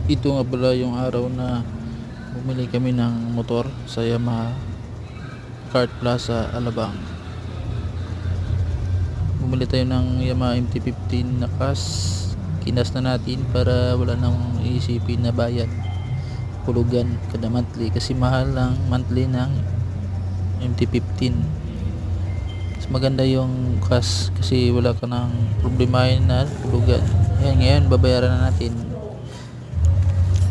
Ito nga pala yung araw na bumili kami ng motor sa Yamaha Kart Plaza, Alabang. Bumili tayo ng Yamaha MT-15 na CAS. Kinas na natin para wala nang iisipin na bayad pulugan kada monthly, kasi mahal lang monthly ng MT-15. Mas maganda yung CAS kasi wala ka nang problemahin na pulugan. Ayan, ngayon babayaran na natin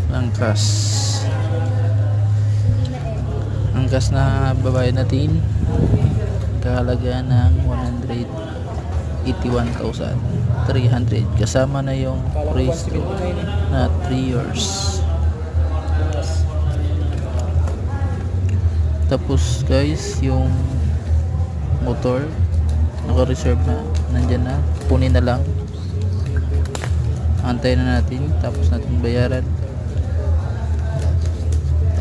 ang CAS. Ang CAS na babayad natin kahalaga ng 181,300 kasama na yung presto na 3 years. Tapos guys, yung motor naka-reserve na, nandyan na, kunin na lang, antayin na natin tapos natin bayaran.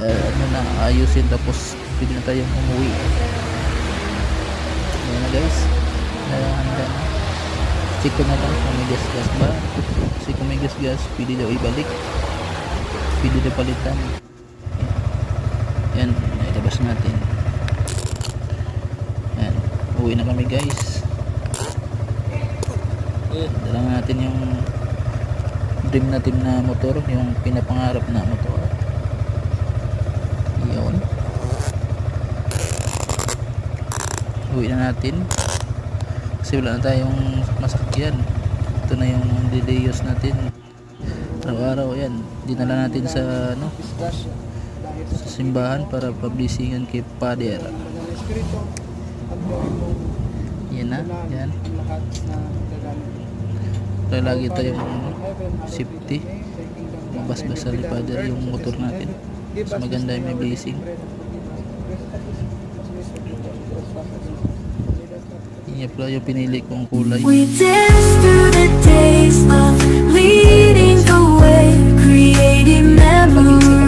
Ano na, ayusin, tapos pwede na tayong umuwi. Ayan na guys, handa na. Check ko na lang kung may gas-gas ba, kasi kung may gas-gas pwede daw ibalik, pwede daw palitan. Yan, nailabas natin. Yan, uwi na kami guys. Dala natin yung dream natin na motor, yung pinapangarap na motor. Yun, uwi na natin kasi wala na tayong masakyan. Ito na yung didayos natin araw-araw. Yan, dinala natin sa sa simbahan para pablisingan kay Father. Yan na, yan. Kaya lagi tayong safety, mabasbasa ni Father yung motor natin. Mas maganda yung may blessing. Yan pala yung pinili kong kulay. We dance through the days of leading the way, creating memories.